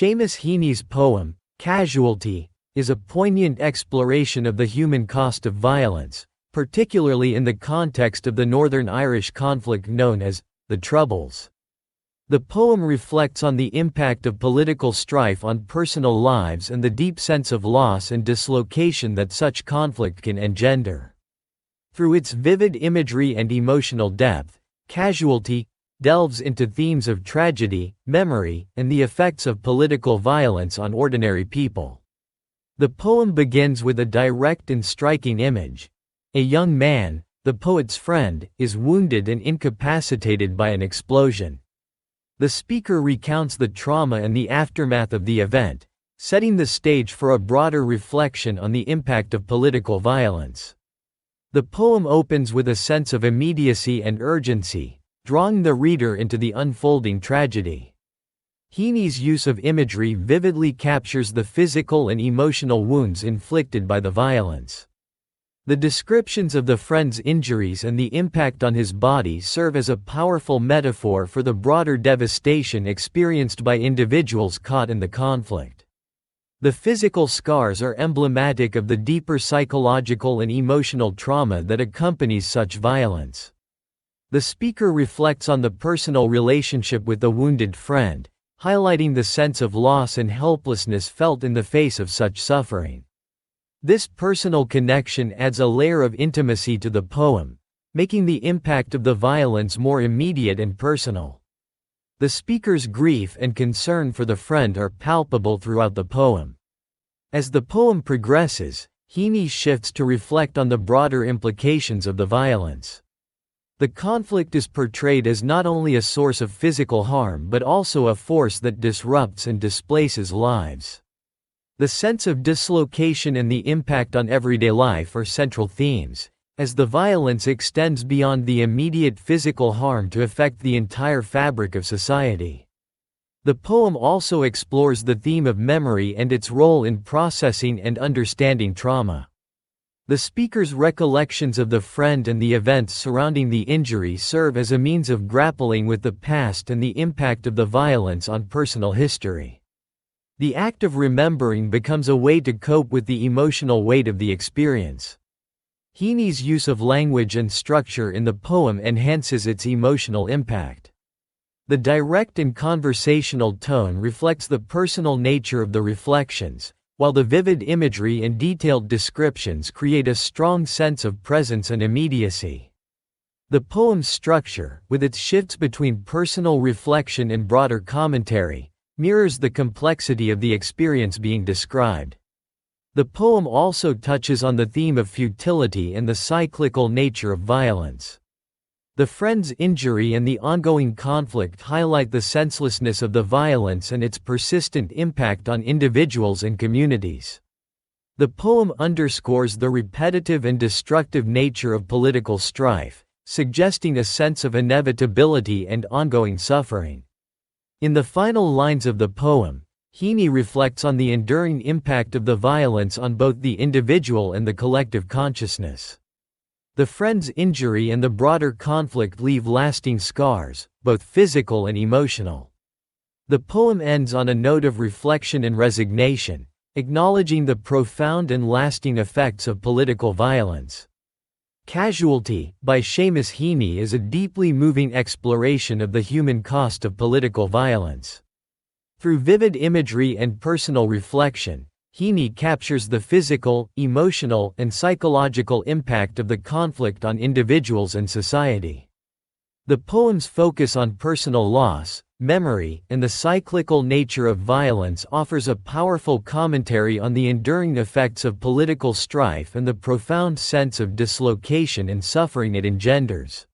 Seamus Heaney's poem, Casualty, is a poignant exploration of the human cost of violence, particularly in the context of the Northern Irish conflict known as the Troubles. The poem reflects on the impact of political strife on personal lives and the deep sense of loss and dislocation that such conflict can engender. Through its vivid imagery and emotional depth, Casualty delves into themes of tragedy, memory, and the effects of political violence on ordinary people. The poem begins with a direct and striking image. A young man, the poet's friend, is wounded and incapacitated by an explosion. The speaker recounts the trauma and the aftermath of the event, setting the stage for a broader reflection on the impact of political violence. The poem opens with a sense of immediacy and urgency, drawing the reader into the unfolding tragedy. Heaney's use of imagery vividly captures the physical and emotional wounds inflicted by the violence. The descriptions of the friend's injuries and the impact on his body serve as a powerful metaphor for the broader devastation experienced by individuals caught in the conflict. The physical scars are emblematic of the deeper psychological and emotional trauma that accompanies such violence. The speaker reflects on the personal relationship with the wounded friend, highlighting the sense of loss and helplessness felt in the face of such suffering. This personal connection adds a layer of intimacy to the poem, making the impact of the violence more immediate and personal. The speaker's grief and concern for the friend are palpable throughout the poem. As the poem progresses, Heaney shifts to reflect on the broader implications of the violence. The conflict is portrayed as not only a source of physical harm but also a force that disrupts and displaces lives. The sense of dislocation and the impact on everyday life are central themes, as the violence extends beyond the immediate physical harm to affect the entire fabric of society. The poem also explores the theme of memory and its role in processing and understanding trauma. The speaker's recollections of the friend and the events surrounding the injury serve as a means of grappling with the past and the impact of the violence on personal history. The act of remembering becomes a way to cope with the emotional weight of the experience. Heaney's use of language and structure in the poem enhances its emotional impact. The direct and conversational tone reflects the personal nature of the reflections, while the vivid imagery and detailed descriptions create a strong sense of presence and immediacy. The poem's structure, with its shifts between personal reflection and broader commentary, mirrors the complexity of the experience being described. The poem also touches on the theme of futility and the cyclical nature of violence. The friend's injury and the ongoing conflict highlight the senselessness of the violence and its persistent impact on individuals and communities. The poem underscores the repetitive and destructive nature of political strife, suggesting a sense of inevitability and ongoing suffering. In the final lines of the poem, Heaney reflects on the enduring impact of the violence on both the individual and the collective consciousness. The friend's injury and the broader conflict leave lasting scars, both physical and emotional. The poem ends on a note of reflection and resignation, acknowledging the profound and lasting effects of political violence. Casualty, by Seamus Heaney, is a deeply moving exploration of the human cost of political violence. Through vivid imagery and personal reflection, Heaney captures the physical, emotional, and psychological impact of the conflict on individuals and society. The poem's focus on personal loss, memory, and the cyclical nature of violence offers a powerful commentary on the enduring effects of political strife and the profound sense of dislocation and suffering it engenders.